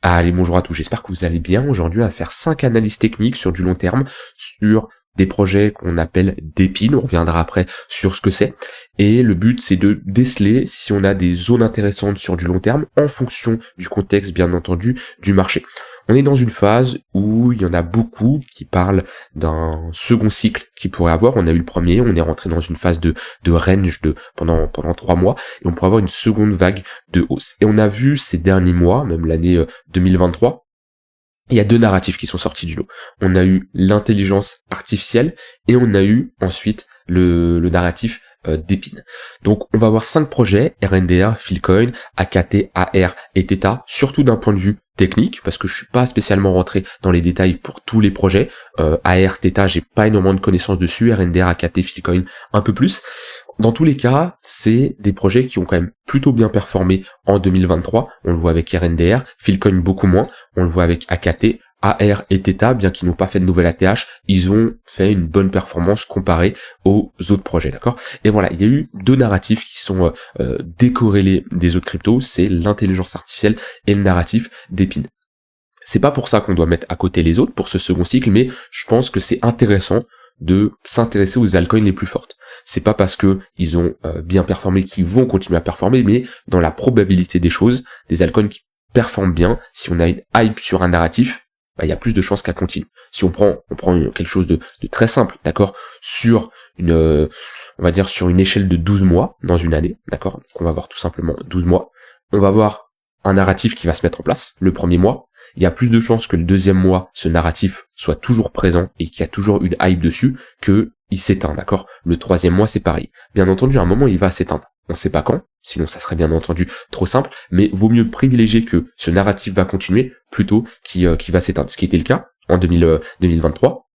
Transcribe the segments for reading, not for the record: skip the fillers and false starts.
Allez, bonjour à tous, j'espère que vous allez bien. Aujourd'hui, on va faire 5 analyses techniques sur du long terme, sur des projets qu'on appelle d'épines. On reviendra après sur ce que c'est. Et le but, c'est de déceler si on a des zones intéressantes sur du long terme en fonction du contexte, bien entendu, du marché. On est dans une phase où il y en a beaucoup qui parlent d'un second cycle qui pourrait avoir. On a eu le premier, on est rentré dans une phase de range pendant 3 mois et on pourrait avoir une seconde vague de hausse. Et on a vu ces derniers mois, même l'année 2023, il y a deux narratifs qui sont sortis du lot. On a eu l'intelligence artificielle et on a eu ensuite le narratif d'épines. Donc on va avoir 5 projets, RNDR, Filecoin, AKT, AR et Theta, surtout d'un point de vue technique, parce que je suis pas spécialement rentré dans les détails pour tous les projets. AR, Theta, j'ai pas énormément de connaissances dessus, RNDR, AKT, Filecoin, un peu plus. Dans tous les cas, c'est des projets qui ont quand même plutôt bien performé en 2023. On le voit avec RNDR, Filecoin beaucoup moins. On le voit avec AKT, AR et Theta, bien qu'ils n'ont pas fait de nouvelle ATH, ils ont fait une bonne performance comparée aux autres projets, d'accord? Et voilà, il y a eu deux narratifs qui sont décorrélés des autres cryptos, c'est l'intelligence artificielle et le narratif d'épines. C'est pas pour ça qu'on doit mettre à côté les autres pour ce second cycle, mais je pense que c'est intéressant de s'intéresser aux altcoins les plus fortes. C'est pas parce que ils ont bien performé qu'ils vont continuer à performer, mais dans la probabilité des choses, des altcoins qui performent bien, si on a une hype sur un narratif, il y a plus de chances qu'elle continue. Si on prend quelque chose de très simple, d'accord, sur on va dire sur une échelle de 12 mois dans une année, d'accord, donc on va avoir tout simplement 12 mois, on va avoir un narratif qui va se mettre en place le premier mois. Il y a plus de chances que le deuxième mois, ce narratif soit toujours présent et qu'il y a toujours une hype dessus, que il s'éteint, d'accord? Le troisième mois, c'est pareil. Bien entendu, à un moment, il va s'éteindre. On sait pas quand, sinon ça serait bien entendu trop simple, mais vaut mieux privilégier que ce narratif va continuer plutôt qu'il va s'éteindre. Ce qui était le cas en 2023.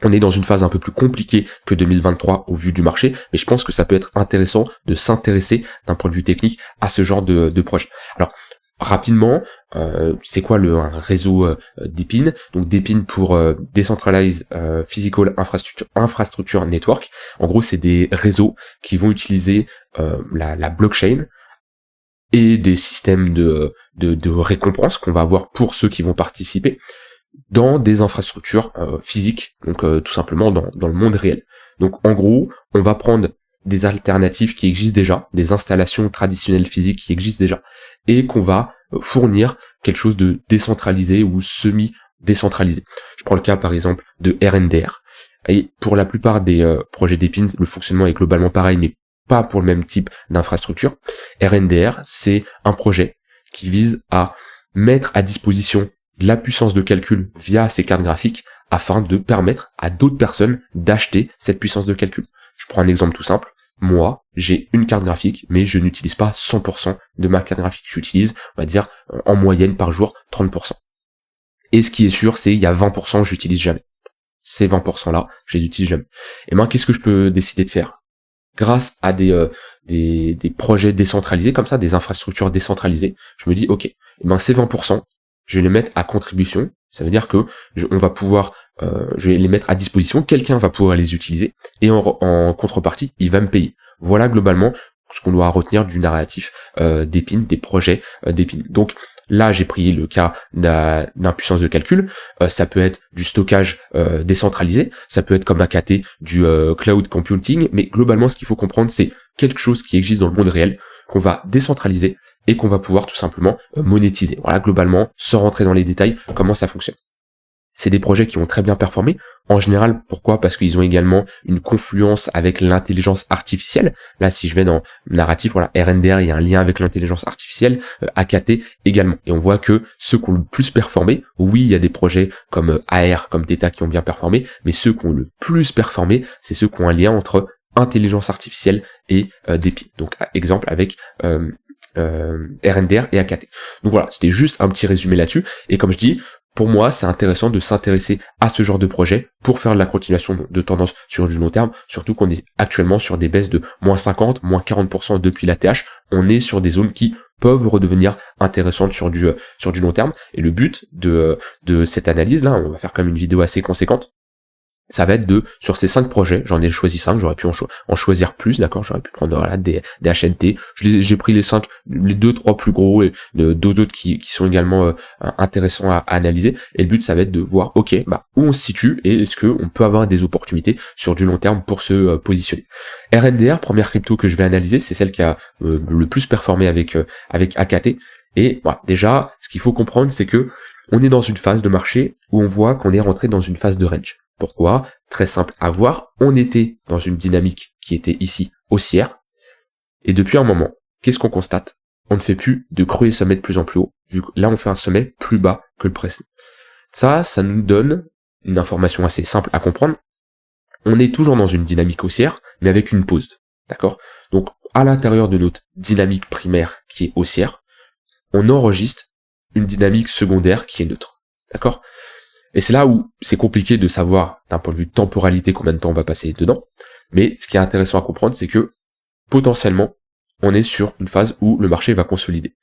On est dans une phase un peu plus compliquée que 2023 au vu du marché, mais je pense que ça peut être intéressant de s'intéresser d'un point de vue technique à ce genre de projet. Alors, rapidement, c'est quoi un réseau d'épines? Donc d'épines pour Decentralized Physical Infrastructure Network. En gros, c'est des réseaux qui vont utiliser la blockchain et des systèmes de récompense qu'on va avoir pour ceux qui vont participer dans des infrastructures physiques, donc tout simplement dans le monde réel. Donc en gros, on va prendre des alternatives qui existent déjà, des installations traditionnelles physiques qui existent déjà, et qu'on va fournir quelque chose de décentralisé ou semi-décentralisé. Je prends le cas par exemple de RNDR. Et pour la plupart des projets d'épines, le fonctionnement est globalement pareil, mais pas pour le même type d'infrastructure. RNDR, c'est un projet qui vise à mettre à disposition de la puissance de calcul via ces cartes graphiques afin de permettre à d'autres personnes d'acheter cette puissance de calcul. Je prends un exemple tout simple. Moi, j'ai une carte graphique, mais je n'utilise pas 100% de ma carte graphique. J'utilise, on va dire, en moyenne par jour, 30%. Et ce qui est sûr, c'est il y a 20% que j'utilise jamais. Ces 20%-là, je les utilise jamais. Et ben, qu'est-ce que je peux décider de faire? Grâce à des projets décentralisés, comme ça, des infrastructures décentralisées, je me dis, ok, et ben, ces 20%, je vais les mettre à contribution. Ça veut dire que on va pouvoir, je vais les mettre à disposition, quelqu'un va pouvoir les utiliser, et en contrepartie, il va me payer. Voilà globalement ce qu'on doit retenir du narratif d'épines, des projets d'épines. Donc là, j'ai pris le cas d'une puissance de calcul. Ça peut être du stockage décentralisé, ça peut être comme AKT du cloud computing, mais globalement, ce qu'il faut comprendre, c'est quelque chose qui existe dans le monde réel, qu'on va décentraliser, et qu'on va pouvoir tout simplement monétiser. Voilà, globalement, sans rentrer dans les détails, comment ça fonctionne. C'est des projets qui ont très bien performé. En général, pourquoi? Parce qu'ils ont également une confluence avec l'intelligence artificielle. Là, si je vais dans le narratif, voilà, RNDR, il y a un lien avec l'intelligence artificielle, AKT également. Et on voit que ceux qui ont le plus performé, oui, il y a des projets comme AR, comme Theta qui ont bien performé, mais ceux qui ont le plus performé, c'est ceux qui ont un lien entre intelligence artificielle et d'épines. Donc, exemple avec RNDR et AKT. Donc voilà, c'était juste un petit résumé là-dessus, et comme je dis, pour moi, c'est intéressant de s'intéresser à ce genre de projet pour faire de la continuation de tendance sur du long terme, surtout qu'on est actuellement sur des baisses de moins 50, moins 40% depuis l'ATH, on est sur des zones qui peuvent redevenir intéressantes sur du long terme, et le but de cette analyse là, on va faire comme une vidéo assez conséquente, ça va être sur ces 5 projets, j'en ai choisi 5, j'aurais pu en choisir plus, d'accord, j'aurais pu prendre voilà, des HNT, j'ai pris les 2-3 plus gros et d'autres qui sont également intéressants à analyser, et le but ça va être de voir, ok, où on se situe, et est-ce qu'on peut avoir des opportunités sur du long terme pour se positionner. RNDR, première crypto que je vais analyser, c'est celle qui a le plus performé avec AKT, et voilà, déjà, ce qu'il faut comprendre, c'est que on est dans une phase de marché où on voit qu'on est rentré dans une phase de range. Pourquoi? Très simple à voir, on était dans une dynamique qui était ici haussière, et depuis un moment, qu'est-ce qu'on constate? On ne fait plus de creux et sommets de plus en plus haut, vu que là on fait un sommet plus bas que le précédent. Ça nous donne une information assez simple à comprendre. On est toujours dans une dynamique haussière, mais avec une pause, d'accord? Donc à l'intérieur de notre dynamique primaire qui est haussière, on enregistre une dynamique secondaire qui est neutre, d'accord? Et c'est là où c'est compliqué de savoir, d'un point de vue de temporalité, combien de temps on va passer dedans. Mais ce qui est intéressant à comprendre, c'est que, potentiellement, on est sur une phase où le marché va consolider.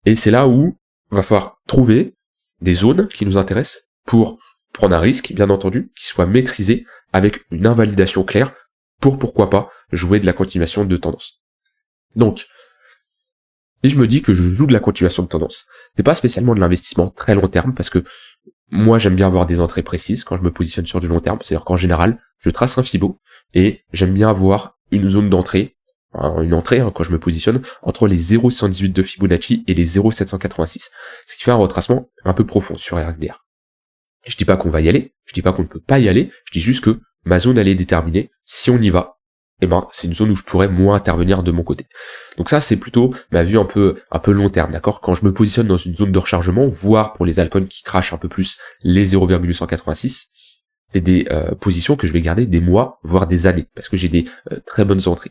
Et c'est là où il va falloir trouver des zones qui nous intéressent pour prendre un risque, bien entendu, qui soit maîtrisé avec une invalidation claire pour, pourquoi pas, jouer de la continuation de tendance. Donc, si je me dis que je joue de la continuation de tendance, c'est pas spécialement de l'investissement très long terme, parce que moi, j'aime bien avoir des entrées précises quand je me positionne sur du long terme. C'est-à-dire qu'en général, je trace un Fibo et j'aime bien avoir une zone d'entrée, une entrée quand je me positionne entre les 0,118 de Fibonacci et les 0,786. Ce qui fait un retracement un peu profond sur RNDR. Je dis pas qu'on va y aller, je dis pas qu'on ne peut pas y aller, je dis juste que ma zone elle est déterminée. Si on y va, c'est une zone où je pourrais moins intervenir de mon côté. Donc ça, c'est plutôt ma vue un peu long terme, d'accord? Quand je me positionne dans une zone de rechargement, voire pour les altcoins qui crachent un peu plus les 0,186, c'est des positions que je vais garder des mois, voire des années, parce que j'ai des très bonnes entrées.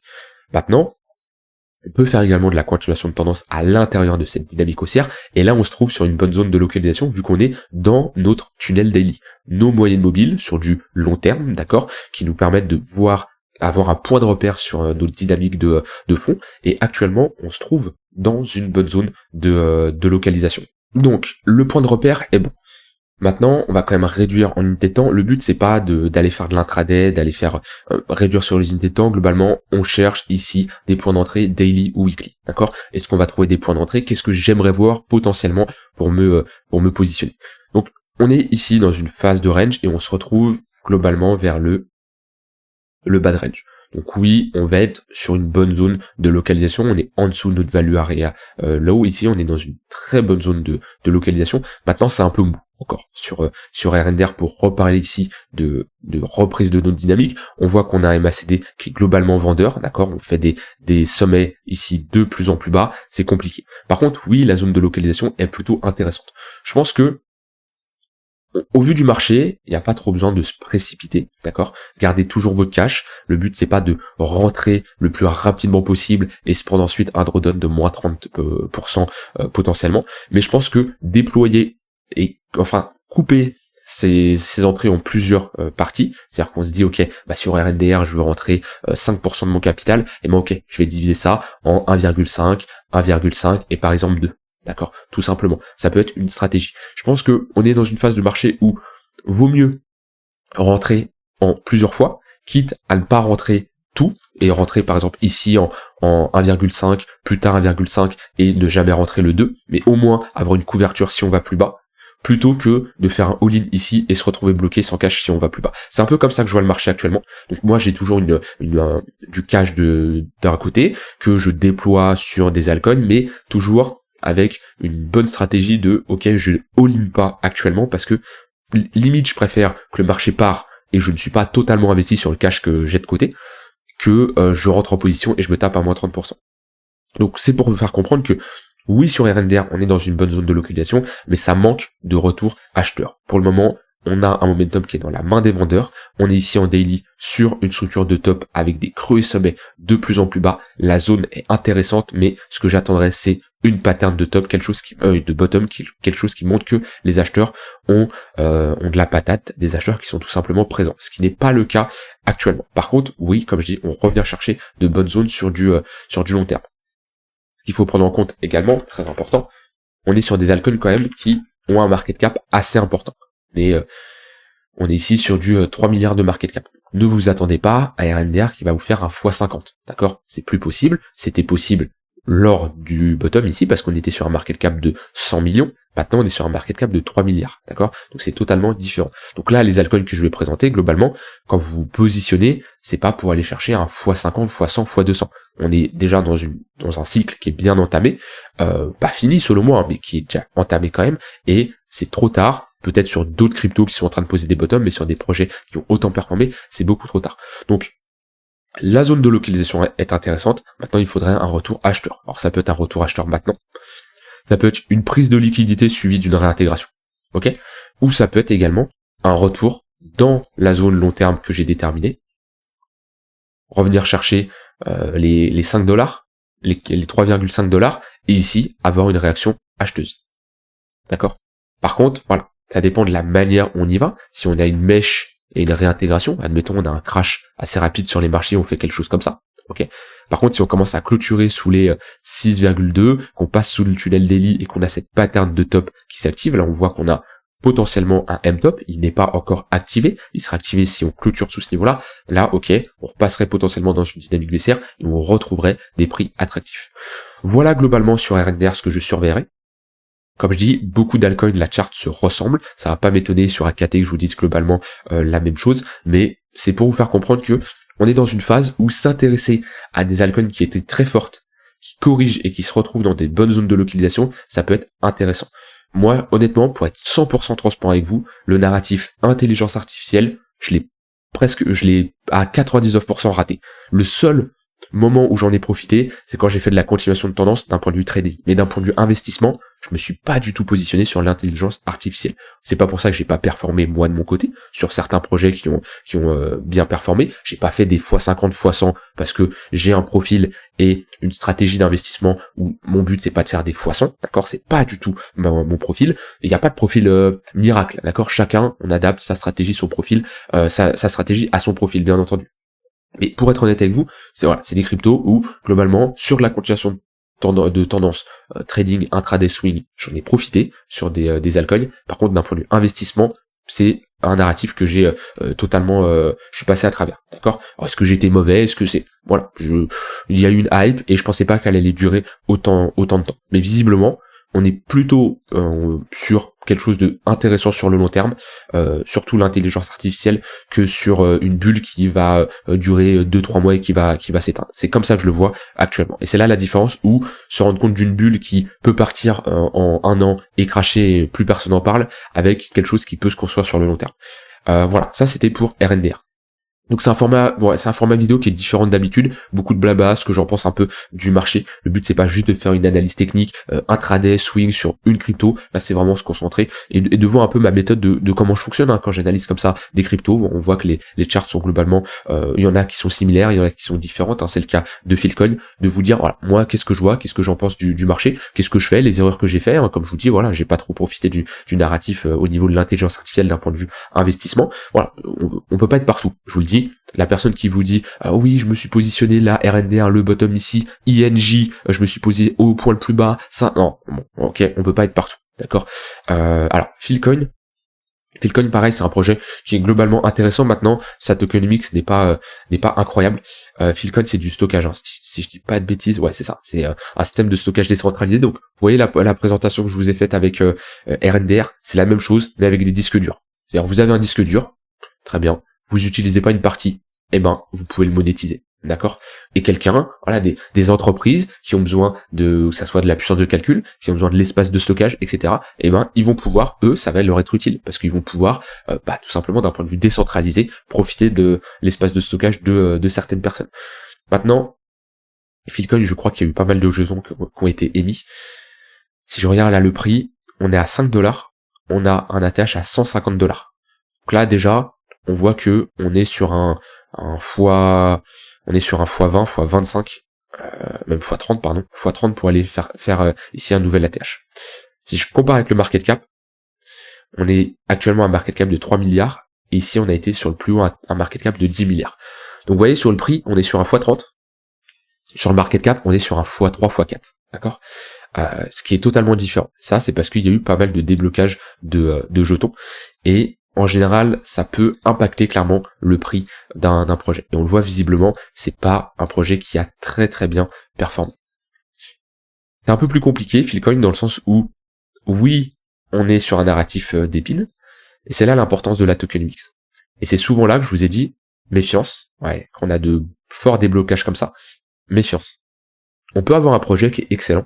Maintenant, on peut faire également de la continuation de tendance à l'intérieur de cette dynamique haussière, et là on se trouve sur une bonne zone de localisation, vu qu'on est dans notre tunnel daily. Nos moyennes mobiles sur du long terme, d'accord, qui nous permettent de avoir un point de repère sur notre dynamique de fond, et actuellement on se trouve dans une bonne zone de localisation. Donc le point de repère est bon. Maintenant on va quand même réduire en unité de temps. Le but c'est pas d'aller faire de l'intraday, d'aller faire réduire sur les unités de temps. Globalement on cherche ici des points d'entrée daily ou weekly, d'accord? Est-ce qu'on va trouver des points d'entrée? Qu'est-ce que j'aimerais voir potentiellement pour me positionner? Donc on est ici dans une phase de range et on se retrouve globalement vers le bas de range. Donc oui, on va être sur une bonne zone de localisation, on est en dessous de notre value area low, ici on est dans une très bonne zone de localisation. Maintenant c'est un peu mou encore sur RNDR pour reparler ici de reprise de notre dynamique. On voit qu'on a un MACD qui est globalement vendeur, d'accord, on fait des sommets ici de plus en plus bas, c'est compliqué. Par contre oui, la zone de localisation est plutôt intéressante. Je pense que au vu du marché, il n'y a pas trop besoin de se précipiter, d'accord? Gardez toujours votre cash. Le but, c'est pas de rentrer le plus rapidement possible et se prendre ensuite un drawdown de moins 30% potentiellement. Mais je pense que déployer couper ces entrées en plusieurs parties, c'est-à-dire qu'on se dit, ok, sur RNDR, je veux rentrer 5% de mon capital, et ok, je vais diviser ça en 1,5 et par exemple 2. D'accord, tout simplement. Ça peut être une stratégie. Je pense que on est dans une phase de marché où vaut mieux rentrer en plusieurs fois, quitte à ne pas rentrer tout, et rentrer par exemple ici en 1,5, plus tard 1,5, et ne jamais rentrer le 2, mais au moins avoir une couverture si on va plus bas, plutôt que de faire un all-in ici et se retrouver bloqué sans cash si on va plus bas. C'est un peu comme ça que je vois le marché actuellement. Donc moi j'ai toujours du cash d'un côté, que je déploie sur des altcoins, mais toujours avec une bonne stratégie de ok, je all-in pas actuellement parce que limite je préfère que le marché part et je ne suis pas totalement investi sur le cash que j'ai de côté que je rentre en position et je me tape à moins 30%. Donc c'est pour vous faire comprendre que oui, sur RNDR on est dans une bonne zone de localisation, mais ça manque de retour acheteur. Pour le moment, on a un momentum qui est dans la main des vendeurs. On est ici en daily sur une structure de top avec des creux et sommets de plus en plus bas. La zone est intéressante, mais ce que j'attendrais, c'est une pattern de top, de bottom, quelque chose qui montre que les acheteurs ont de la patate, des acheteurs qui sont tout simplement présents, ce qui n'est pas le cas actuellement. Par contre, oui, comme je dis, on revient chercher de bonnes zones sur du long terme. Ce qu'il faut prendre en compte également, très important, on est sur des altcoins quand même qui ont un market cap assez important. Mais on est ici sur du 3 milliards de market cap. Ne vous attendez pas à RNDR qui va vous faire un x50, d'accord? C'est plus possible, c'était possible lors du bottom ici, parce qu'on était sur un market cap de 100 millions, maintenant on est sur un market cap de 3 milliards, d'accord? Donc c'est totalement différent. Donc là, les altcoins que je vais présenter, globalement, quand vous vous positionnez, c'est pas pour aller chercher un x50, x100, x200. On est déjà dans un cycle qui est bien entamé, pas fini selon moi, hein, mais qui est déjà entamé quand même, et c'est trop tard, peut-être sur d'autres cryptos qui sont en train de poser des bottoms, mais sur des projets qui ont autant performé, c'est beaucoup trop tard. Donc, la zone de localisation est intéressante, maintenant il faudrait un retour acheteur. Alors ça peut être un retour acheteur maintenant, ça peut être une prise de liquidité suivie d'une réintégration, ok? Ou ça peut être également un retour dans la zone long terme que j'ai déterminée, revenir chercher les 5 dollars, les 3,5 dollars, et ici avoir une réaction acheteuse. D'accord? Par contre, voilà, ça dépend de la manière où on y va. Si on a une mèche et une réintégration, admettons on a un crash assez rapide sur les marchés, on fait quelque chose comme ça. Ok. Par contre, si on commence à clôturer sous les 6,2, qu'on passe sous le tunnel daily et qu'on a cette pattern de top qui s'active, là on voit qu'on a potentiellement un M-top, il n'est pas encore activé, il sera activé si on clôture sous ce niveau-là. Là, ok, on repasserait potentiellement dans une dynamique baissière et on retrouverait des prix attractifs. Voilà globalement sur RNDR ce que je surveillerai. Comme je dis, beaucoup d'altcoins, la charte se ressemble, ça va pas m'étonner sur AKT que je vous dise globalement la même chose, mais c'est pour vous faire comprendre que on est dans une phase où s'intéresser à des altcoins qui étaient très fortes, qui corrigent et qui se retrouvent dans des bonnes zones de localisation, ça peut être intéressant. Moi, honnêtement, pour être 100% transparent avec vous, le narratif intelligence artificielle, je l'ai à 99% raté. Le seul moment où j'en ai profité, c'est quand j'ai fait de la continuation de tendance d'un point de vue trading. Mais d'un point de vue investissement, je me suis pas du tout positionné sur l'intelligence artificielle. C'est pas pour ça que j'ai pas performé moi de mon côté sur certains projets qui ont bien performé. J'ai pas fait des x50, x100 parce que j'ai un profil et une stratégie d'investissement où mon but c'est pas de faire des x100, d'accord? C'est pas du tout mon profil. Il n'y a pas de profil miracle, d'accord? Chacun, on adapte sa stratégie, son profil, sa stratégie à son profil, bien entendu. Mais pour être honnête avec vous, c'est des cryptos où, globalement, sur la continuation de tendance trading intraday swing, j'en ai profité sur des altcoins. Par contre, d'un point de vue investissement, c'est un narratif que j'ai totalement, je suis passé à travers, d'accord? Alors, est-ce que j'ai été mauvais? Est-ce que c'est, voilà, il y a eu une hype et je pensais pas qu'elle allait durer autant de temps. Mais visiblement, on est plutôt sur quelque chose de intéressant sur le long terme, surtout l'intelligence artificielle, que sur une bulle qui va durer 2-3 mois et qui va s'éteindre. C'est comme ça que je le vois actuellement. Et c'est là la différence où se rendre compte d'une bulle qui peut partir en un an et crasher et plus personne n'en parle, avec quelque chose qui peut se construire sur le long terme. Voilà, ça c'était pour RNDR. Donc c'est un format vidéo qui est différent d'habitude, beaucoup de blabla, ce que j'en pense un peu du marché. Le but c'est pas juste de faire une analyse technique, intraday, swing sur une crypto, là c'est vraiment se concentrer et de voir un peu ma méthode de comment je fonctionne hein, quand j'analyse comme ça des cryptos. On voit que les charts sont globalement, il y en a qui sont similaires, il y en a qui sont différentes, hein, c'est le cas de Philcoin, de vous dire voilà, moi qu'est-ce que je vois, qu'est-ce que j'en pense du marché, qu'est-ce que je fais, les erreurs que j'ai fait, hein, comme je vous dis, voilà, j'ai pas trop profité du narratif au niveau de l'intelligence artificielle d'un point de vue investissement. Voilà, on peut pas être partout, je vous le dis. La personne qui vous dit ah oui je me suis positionné là RNDR le bottom ici ING je me suis posé au point le plus bas ça non bon, ok on peut pas être partout d'accord. Alors Philcoin pareil c'est un projet qui est globalement intéressant. Maintenant sa tokenomics n'est pas incroyable. Philcoin c'est du stockage hein. Si je dis pas de bêtises ouais c'est ça, c'est un système de stockage décentralisé. Donc vous voyez la présentation que je vous ai faite avec RNDR, c'est la même chose mais avec des disques durs. C'est-à-dire vous avez un disque dur, très bien, vous utilisez pas une partie, eh ben vous pouvez le monétiser, d'accord? Et quelqu'un, voilà, des entreprises qui ont besoin que ça soit de la puissance de calcul, qui ont besoin de l'espace de stockage, etc. Eh ben ils vont pouvoir, eux, ça va leur être utile parce qu'ils vont pouvoir, tout simplement d'un point de vue décentralisé, profiter de l'espace de stockage de certaines personnes. Maintenant, Philcoin, je crois qu'il y a eu pas mal de jetons qui ont été émis. Si je regarde là le prix, on est à 5 $, on a un ATH à 150 $. Donc là déjà on voit que on est sur un x20, x25, même x30 pardon, x30 pour aller faire ici un nouvel ATH. Si je compare avec le market cap, on est actuellement à un market cap de 3 milliards et ici on a été sur le plus haut un market cap de 10 milliards. Donc vous voyez sur le prix, on est sur un x30. Sur le market cap, on est sur un x3, x4. D'accord? Ce qui est totalement différent. Ça, c'est parce qu'il y a eu pas mal de déblocage de jetons. Et en général, ça peut impacter clairement le prix d'un projet. Et on le voit visiblement, c'est pas un projet qui a très très bien performé. C'est un peu plus compliqué, Philcoin, dans le sens où, oui, on est sur un narratif d'épines, et c'est là l'importance de la tokenomics. Et c'est souvent là que je vous ai dit, méfiance, ouais, quand on a de forts déblocages comme ça, méfiance. On peut avoir un projet qui est excellent,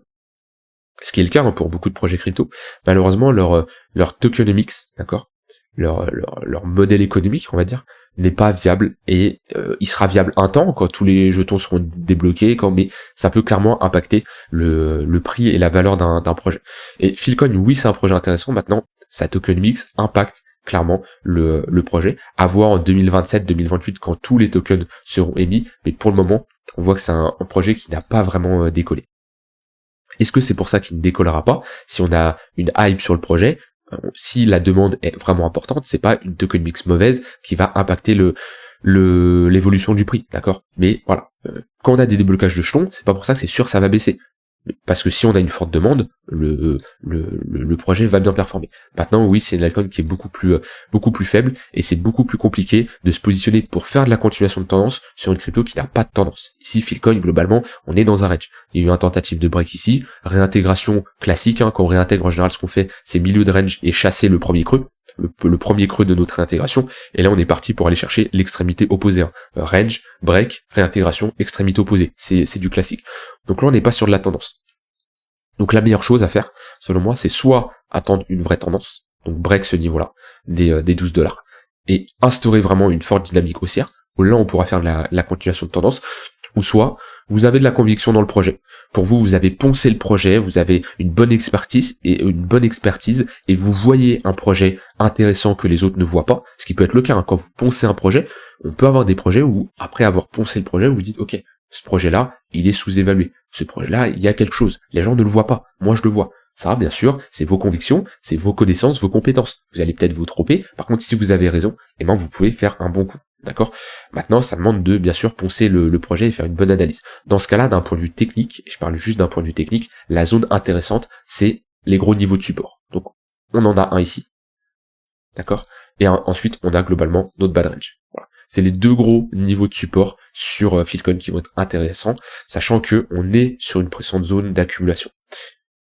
ce qui est le cas pour beaucoup de projets crypto. Malheureusement, leur tokenomics, d'accord, leur modèle économique, on va dire, n'est pas viable, et il sera viable un temps quand tous les jetons seront débloqués, mais ça peut clairement impacter le prix et la valeur d'un projet. Et Philcoin, oui, c'est un projet intéressant. Maintenant, sa tokenomics impacte clairement le projet, à voir en 2027-2028 quand tous les tokens seront émis, mais pour le moment, on voit que c'est un projet qui n'a pas vraiment décollé. Est-ce que c'est pour ça qu'il ne décollera pas? Si on a une hype sur le projet, si la demande est vraiment importante, c'est pas une tokenomics mauvaise qui va impacter l'évolution du prix, d'accord? Mais voilà, quand on a des déblocages de jetons, c'est pas pour ça que c'est sûr que ça va baisser. Parce que si on a une forte demande, le projet va bien performer. Maintenant, oui, c'est une altcoin qui est beaucoup plus faible, et c'est beaucoup plus compliqué de se positionner pour faire de la continuation de tendance sur une crypto qui n'a pas de tendance. Ici, Philcoin, globalement, on est dans un range. Il y a eu un tentative de break ici, réintégration classique, quand on réintègre en général, ce qu'on fait, c'est milieu de range et chasser le premier creux. Le premier creux de notre réintégration, et là on est parti pour aller chercher l'extrémité opposée, range, break, réintégration, extrémité opposée, c'est du classique. Donc là on n'est pas sur de la tendance. Donc la meilleure chose à faire, selon moi, c'est soit attendre une vraie tendance, donc break ce niveau-là, des $12, et instaurer vraiment une forte dynamique haussière, où là on pourra faire de la continuation de tendance, ou soit vous avez de la conviction dans le projet. Pour vous, vous avez poncé le projet, vous avez une bonne expertise, et vous voyez un projet intéressant que les autres ne voient pas, ce qui peut être le cas, quand vous poncez un projet, on peut avoir des projets où, après avoir poncé le projet, vous vous dites, ok, ce projet-là, il est sous-évalué. Ce projet-là, il y a quelque chose. Les gens ne le voient pas. Moi, je le vois. Ça, bien sûr, c'est vos convictions, c'est vos connaissances, vos compétences. Vous allez peut-être vous tromper. Par contre, si vous avez raison, vous pouvez faire un bon coup. D'accord? Maintenant, ça demande de, bien sûr, poncer le projet et faire une bonne analyse. Dans ce cas-là, d'un point de vue technique, et je parle juste d'un point de vue technique, la zone intéressante, c'est les gros niveaux de support. Donc, on en a un ici. D'accord? Et ensuite, on a globalement notre bad range. Voilà. C'est les deux gros niveaux de support sur Philcoin qui vont être intéressants, sachant que on est sur une précédente zone d'accumulation.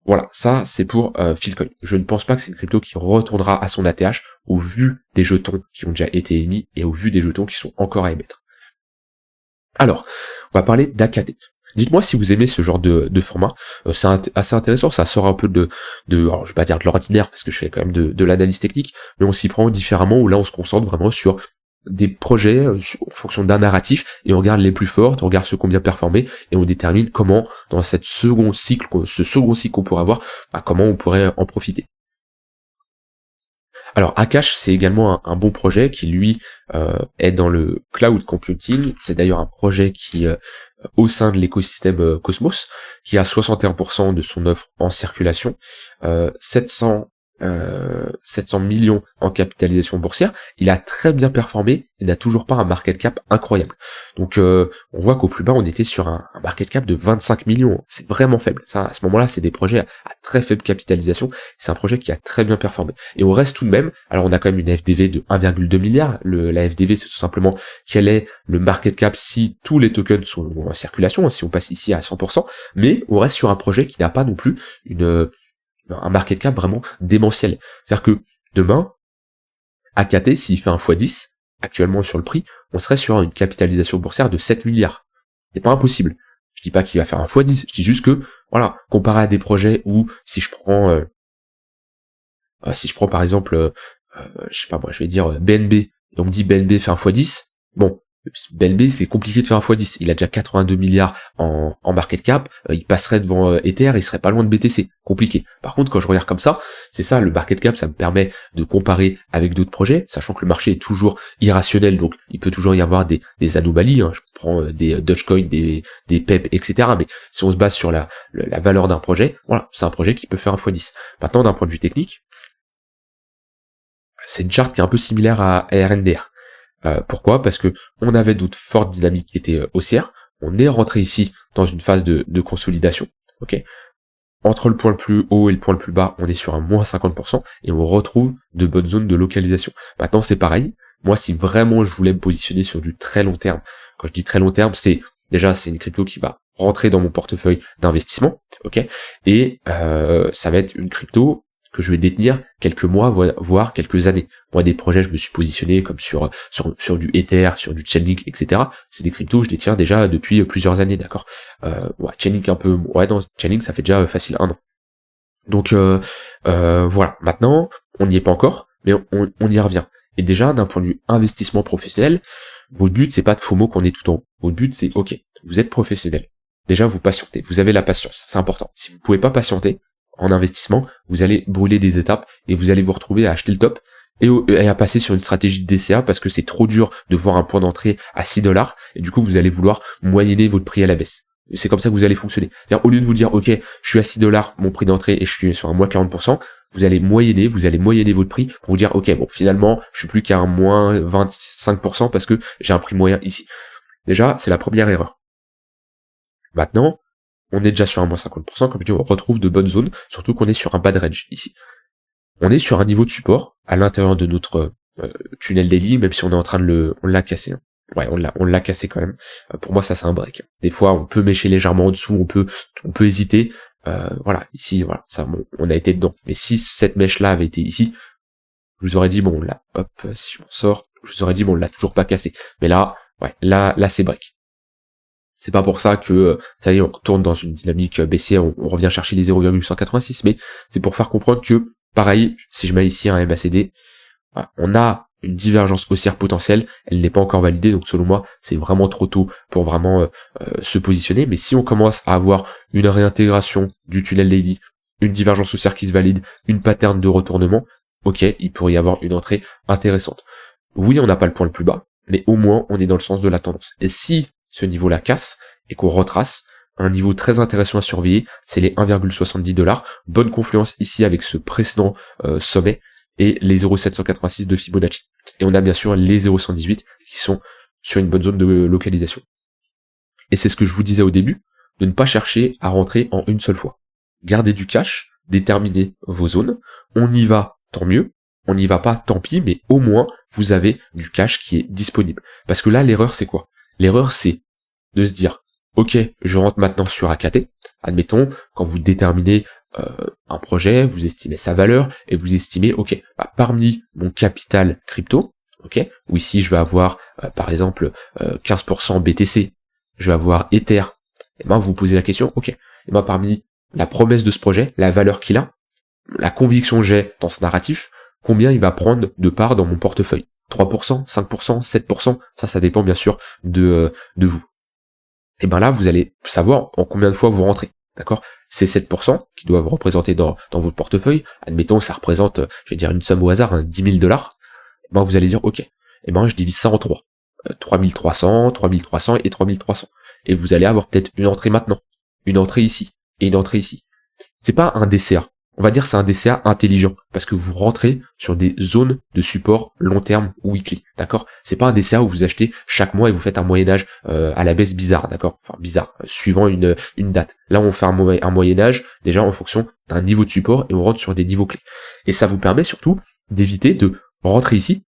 Voilà, ça c'est pour Philcoin. Je ne pense pas que c'est une crypto qui retournera à son ATH au vu des jetons qui ont déjà été émis et au vu des jetons qui sont encore à émettre. Alors, on va parler d'AKT. Dites-moi si vous aimez ce genre de format, c'est assez intéressant, ça sort un peu alors je vais pas dire de l'ordinaire parce que je fais quand même de l'analyse technique, mais on s'y prend différemment où là on se concentre vraiment sur des projets en fonction d'un narratif, et on regarde les plus fortes, on regarde ceux qui ont bien performé, et on détermine comment, dans ce second cycle qu'on pourrait avoir, comment on pourrait en profiter. Alors Akash, c'est également un bon projet qui lui est dans le cloud computing. C'est d'ailleurs un projet qui au sein de l'écosystème Cosmos, qui a 61% de son offre en circulation, 700 millions en capitalisation boursière. Il a très bien performé et n'a toujours pas un market cap incroyable. Donc on voit qu'au plus bas on était sur un market cap de 25 millions. C'est vraiment faible. Ça, à ce moment-là, c'est des projets à très faible capitalisation. C'est un projet qui a très bien performé. Et on reste tout de même, alors on a quand même une FDV de 1,2 milliard. La FDV, c'est tout simplement quel est le market cap si tous les tokens sont en circulation, si on passe ici à 100%, mais on reste sur un projet qui n'a pas non plus un market cap vraiment démentiel. C'est-à-dire que demain, AKT, s'il fait un x10, actuellement sur le prix, on serait sur une capitalisation boursière de 7 milliards. C'est pas impossible. Je dis pas qu'il va faire un x10, je dis juste que, voilà, comparé à des projets où, si je prends par exemple, je sais pas moi, je vais dire BNB, et on me dit BNB fait un x10, bon, BNB, c'est compliqué de faire un x10. Il a déjà 82 milliards en market cap. Il passerait devant Ether, il serait pas loin de BTC. Compliqué. Par contre, quand je regarde comme ça, c'est ça, le market cap, ça me permet de comparer avec d'autres projets, sachant que le marché est toujours irrationnel, donc il peut toujours y avoir des anomalies. Je prends des Dogecoin, des PEP, etc. Mais si on se base sur la valeur d'un projet, voilà, c'est un projet qui peut faire un x10. Maintenant, d'un point de vue technique, c'est une charte qui est un peu similaire à RNDR. Pourquoi? Parce que on avait d'autres fortes dynamiques qui étaient haussières. On est rentré ici dans une phase de consolidation. Ok. Entre le point le plus haut et le point le plus bas, on est sur un moins 50%, et on retrouve de bonnes zones de localisation. Maintenant, c'est pareil. Moi, si vraiment je voulais me positionner sur du très long terme, quand je dis très long terme, c'est une crypto qui va rentrer dans mon portefeuille d'investissement, ok, et ça va être une crypto que je vais détenir quelques mois, voire quelques années. Moi, des projets, je me suis positionné comme sur du Ether, sur du Chainlink, etc. C'est des cryptos que je détiens déjà depuis plusieurs années, d'accord. Chainlink un peu, non, Chainlink, ça fait déjà facile 1 an. Donc voilà. Maintenant, on n'y est pas encore, mais on y revient. Et déjà, d'un point de vue investissement professionnel, votre but, c'est pas de FOMO qu'on est tout en haut. Votre but, c'est, ok, vous êtes professionnel. Déjà, vous patientez. Vous avez la patience. C'est important. Si vous pouvez pas patienter en investissement, vous allez brûler des étapes et vous allez vous retrouver à acheter le top et à passer sur une stratégie de DCA parce que c'est trop dur de voir un point d'entrée à $6 et du coup, vous allez vouloir moyenner votre prix à la baisse. C'est comme ça que vous allez fonctionner. C'est-à-dire, au lieu de vous dire, ok, je suis à $6, mon prix d'entrée, et je suis sur un moins 40%, vous allez moyenner votre prix pour vous dire, ok, bon, finalement, je suis plus qu'à un moins 25% parce que j'ai un prix moyen ici. Déjà, c'est la première erreur. Maintenant, on est déjà sur un moins 50%, comme je dis, on retrouve de bonnes zones, surtout qu'on est sur un bad range ici. On est sur un niveau de support à l'intérieur de notre tunnel daily, même si on est en train on l'a cassé. Hein. Ouais, on l'a cassé quand même. Pour moi, ça c'est un break. Des fois, on peut mêcher légèrement en dessous, on peut hésiter. Voilà, ici, voilà, ça, on a été dedans. Mais si cette mèche-là avait été ici, je vous aurais dit bon, là, hop, si je m'en sors, je vous aurais dit bon, on l'a toujours pas cassé. Mais là, ouais, là c'est break. C'est pas pour ça que ça y est, on retourne dans une dynamique baissière, on revient chercher les 0,186, mais c'est pour faire comprendre que, pareil, si je mets ici un MACD, on a une divergence haussière potentielle, elle n'est pas encore validée, donc selon moi, c'est vraiment trop tôt pour vraiment se positionner, mais si on commence à avoir une réintégration du tunnel daily, une divergence haussière qui se valide, une pattern de retournement, ok, il pourrait y avoir une entrée intéressante. Oui, on n'a pas le point le plus bas, mais au moins, on est dans le sens de la tendance. Et si ce niveau-là casse, et qu'on retrace, un niveau très intéressant à surveiller, c'est les 1,70$, bonne confluence ici avec ce précédent sommet, et les 0,786 de Fibonacci. Et on a bien sûr les 0,118 qui sont sur une bonne zone de localisation. Et c'est ce que je vous disais au début, de ne pas chercher à rentrer en une seule fois. Gardez du cash, déterminez vos zones, on y va, tant mieux, on n'y va pas, tant pis, mais au moins, vous avez du cash qui est disponible. Parce que là, l'erreur, c'est quoi? L'erreur, c'est de se dire, ok, je rentre maintenant sur AKT, admettons, quand vous déterminez un projet, vous estimez sa valeur, et vous estimez, ok, parmi mon capital crypto, ok, où ici je vais avoir, par exemple, 15% BTC, je vais avoir Ether, et ben vous posez la question, ok, et ben parmi la promesse de ce projet, la valeur qu'il a, la conviction que j'ai dans ce narratif, combien il va prendre de part dans mon portefeuille? 3%, 5%, 7%, ça dépend bien sûr de vous. Et ben là, vous allez savoir en combien de fois vous rentrez. D'accord? Ces 7% qui doivent représenter dans votre portefeuille, admettons ça représente, je vais dire une somme au hasard, hein, $10,000, ben vous allez dire ok, et ben je divise ça en 3. 3300, 3300 et 3300. Et vous allez avoir peut-être une entrée maintenant, une entrée ici, et une entrée ici. C'est pas un DCA. On va dire c'est un DCA intelligent, parce que vous rentrez sur des zones de support long terme ou weekly, d'accord? C'est pas un DCA où vous achetez chaque mois et vous faites un moyen-âge à la baisse bizarre, d'accord? Enfin bizarre, suivant une date. Là on fait un moyen-âge déjà en fonction d'un niveau de support et on rentre sur des niveaux clés. Et ça vous permet surtout d'éviter de rentrer ici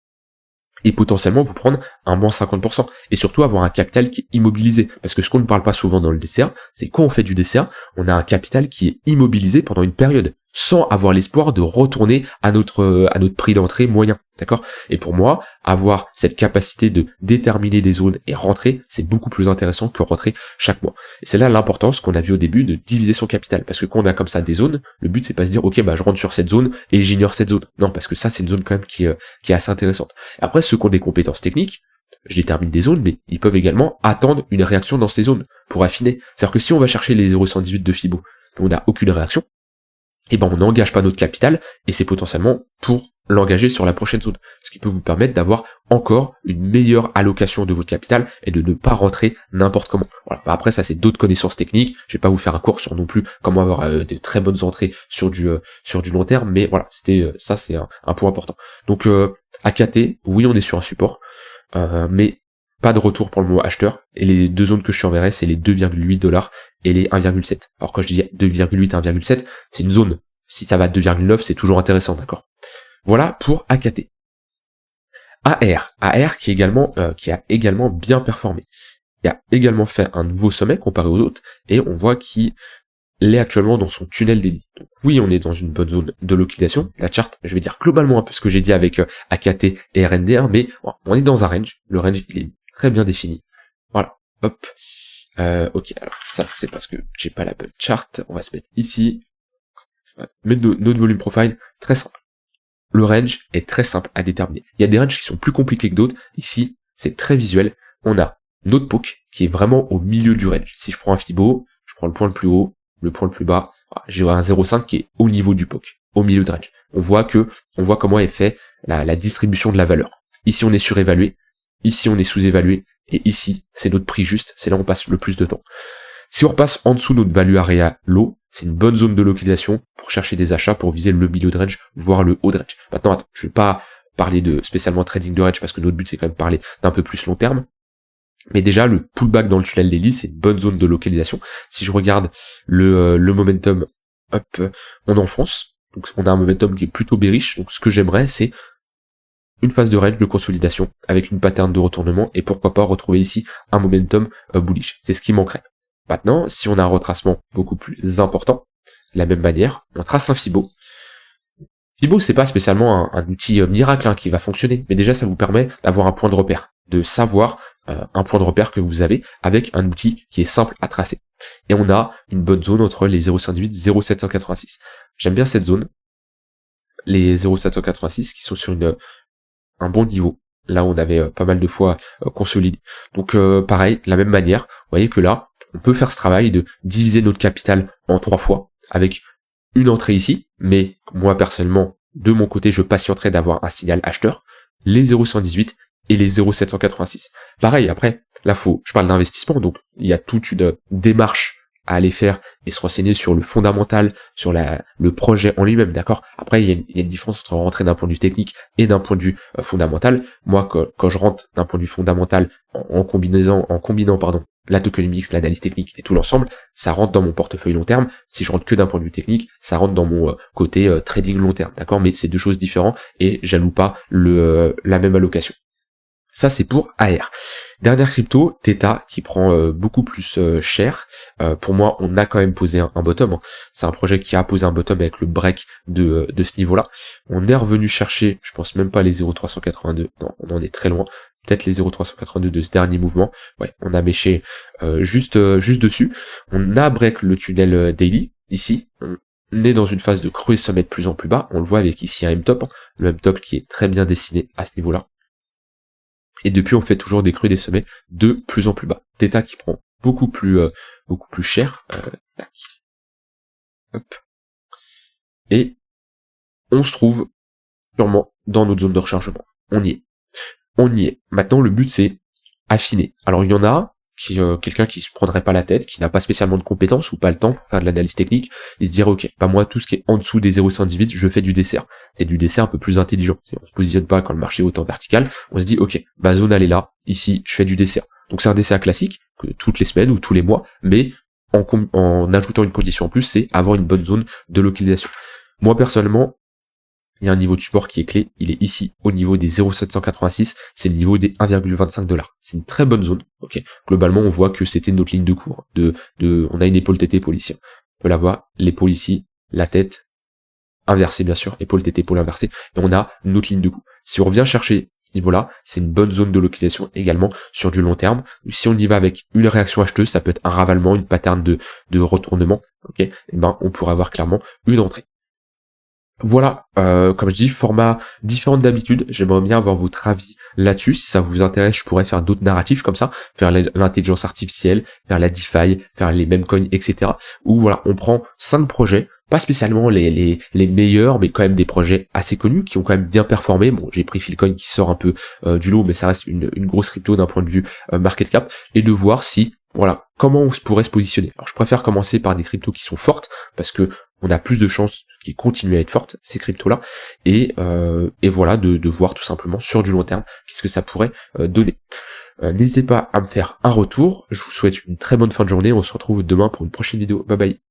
et potentiellement vous prendre un moins 50%, et surtout avoir un capital qui est immobilisé, parce que ce qu'on ne parle pas souvent dans le DCA, c'est quand on fait du DCA, on a un capital qui est immobilisé pendant une période, sans avoir l'espoir de retourner à notre prix d'entrée moyen, d'accord? Et pour moi, avoir cette capacité de déterminer des zones et rentrer, c'est beaucoup plus intéressant que rentrer chaque mois. Et c'est là l'importance qu'on a vu au début de diviser son capital, parce que quand on a comme ça des zones, le but c'est pas se dire ok bah je rentre sur cette zone et j'ignore cette zone. Non, parce que ça c'est une zone quand même qui est assez intéressante. Et après ceux qui ont des compétences techniques, je détermine des zones, mais ils peuvent également attendre une réaction dans ces zones pour affiner. C'est-à-dire que si on va chercher les 0,118 de Fibo, on n'a aucune réaction, et ben on n'engage pas notre capital, et c'est potentiellement pour l'engager sur la prochaine zone, ce qui peut vous permettre d'avoir encore une meilleure allocation de votre capital et de ne pas rentrer n'importe comment. Voilà. Après ça c'est d'autres connaissances techniques, je vais pas vous faire un cours sur non plus comment avoir des très bonnes entrées sur du long terme, mais voilà, c'était ça c'est un point important. Donc AKT, oui on est sur un support, mais pas de retour pour le mot acheteur, et les deux zones que je surveillerai, c'est les 2,8$ et les 1,7. Alors quand je dis 2,8 et 1,7, c'est une zone. Si ça va à 2,9, c'est toujours intéressant, d'accord? Voilà pour AKT. AR qui a également bien performé. Il a également fait un nouveau sommet comparé aux autres, et on voit qu'il est actuellement dans son tunnel daily. Donc oui, on est dans une bonne zone de localisation. La charte, je vais dire globalement un peu ce que j'ai dit avec AKT et RND1, mais on est dans un range. Le range, il est très bien défini. Voilà, hop. Ok, alors ça, c'est parce que j'ai pas la bonne charte. On va se mettre ici. On va mettre notre volume profile, très simple. Le range est très simple à déterminer. Il y a des ranges qui sont plus compliqués que d'autres. Ici, c'est très visuel. On a notre poke qui est vraiment au milieu du range. Si je prends un Fibo, je prends le point le plus haut, le point le plus bas, j'ai un 0,5 qui est au niveau du poke, au milieu de range. On voit comment est fait la distribution de la valeur. Ici, on est surévalué. Ici, on est sous-évalué. Et ici, c'est notre prix juste. C'est là où on passe le plus de temps. Si on repasse en dessous de notre value area low, c'est une bonne zone de localisation pour chercher des achats, pour viser le milieu de range, voire le haut de range. Maintenant, attends, je vais pas parler de spécialement trading de range parce que notre but c'est quand même parler d'un peu plus long terme. Mais déjà, le pullback dans le tunnel daily, c'est une bonne zone de localisation. Si je regarde le momentum, hop, on enfonce. Donc on a un momentum qui est plutôt bearish. Donc ce que j'aimerais, c'est une phase de range de consolidation avec une pattern de retournement et pourquoi pas retrouver ici un momentum bullish. C'est ce qui manquerait. Maintenant, si on a un retracement beaucoup plus important, de la même manière, on trace un Fibo. Fibo, c'est pas spécialement un outil miracle qui va fonctionner, mais déjà ça vous permet d'avoir un point de repère, de savoir un point de repère que vous avez avec un outil qui est simple à tracer. Et on a une bonne zone entre les 0,58 et 0,786. J'aime bien cette zone, les 0,786 qui sont sur un bon niveau. Là, on avait pas mal de fois consolidé. Donc pareil, de la même manière, vous voyez que là, on peut faire ce travail de diviser notre capital en 3 fois avec une entrée ici, mais moi personnellement, de mon côté, je patienterai d'avoir un signal acheteur, les 0,118 et les 0,786. Pareil, après, là je parle d'investissement, donc il y a toute une démarche à aller faire et se renseigner sur le fondamental, sur le projet en lui-même, d'accord? Après, il y a une différence entre rentrer d'un point de vue technique et d'un point de vue fondamental. Moi, quand je rentre d'un point de vue fondamental en combinant, la tokenomics, l'analyse technique et tout l'ensemble, ça rentre dans mon portefeuille long terme. Si je rentre que d'un point de vue technique, ça rentre dans mon côté trading long terme, d'accord? Mais c'est deux choses différentes et j'alloue pas la même allocation. Ça, c'est pour AR. Dernière crypto, Theta, qui prend beaucoup plus cher. Pour moi, on a quand même posé un bottom. C'est un projet qui a posé un bottom avec le break de ce niveau-là. On est revenu chercher, je pense même pas les 0,382. Non, on en est très loin. Peut-être les 0,382 de ce dernier mouvement. Ouais, on a méché juste dessus. On a break le tunnel daily, ici. On est dans une phase de creux et sommet de plus en plus bas. On le voit avec ici un M-top. Le M-top qui est très bien dessiné à ce niveau-là. Et depuis, on fait toujours des creux et des sommets de plus en plus bas. Theta qui prend beaucoup plus cher. Hop. Et on se trouve sûrement dans notre zone de rechargement. On y est. Maintenant, le but, c'est affiner. Alors, il y en a quelqu'un qui se prendrait pas la tête, qui n'a pas spécialement de compétences ou pas le temps pour faire de l'analyse technique, il se dirait, ok, bah moi, tout ce qui est en dessous des 0,118, je fais du dessert. C'est du dessert un peu plus intelligent. Si on se positionne pas quand le marché est autant vertical, on se dit, ok, ma zone, elle est là, ici, je fais du dessert. Donc c'est un dessert classique, que toutes les semaines ou tous les mois, mais en ajoutant une condition en plus, c'est avoir une bonne zone de localisation. Moi, personnellement, il y a un niveau de support qui est clé, il est ici, au niveau des 0,786, c'est le niveau des 1,25$. C'est une très bonne zone, ok. Globalement, on voit que c'était notre ligne de cours, on a une épaule TT, épaule ici. On peut la voir, l'épaule ici, la tête, inversée bien sûr, épaule TT, épaule inversée, et on a notre ligne de coup. Si on revient chercher ce niveau-là, c'est une bonne zone de localisation également sur du long terme. Si on y va avec une réaction acheteuse, ça peut être un ravalement, une pattern de retournement, ok, et ben on pourrait avoir clairement une entrée. Voilà, comme je dis, format différent d'habitude, j'aimerais bien avoir votre avis là-dessus, si ça vous intéresse, je pourrais faire d'autres narratifs comme ça, faire l'intelligence artificielle, faire la DeFi, faire les meme coins, etc. Où voilà, on prend 5 projets, pas spécialement les meilleurs, mais quand même des projets assez connus, qui ont quand même bien performé. Bon, j'ai pris Philcoin qui sort un peu du lot, mais ça reste une grosse crypto d'un point de vue market cap, et de voir si, voilà, comment on pourrait se positionner. Alors je préfère commencer par des cryptos qui sont fortes, parce que on a plus de chances qu'ils continuent à être fortes, ces cryptos-là, et voilà, de voir tout simplement sur du long terme qu'est-ce que ça pourrait donner. N'hésitez pas à me faire un retour. Je vous souhaite une très bonne fin de journée. On se retrouve demain pour une prochaine vidéo. Bye bye.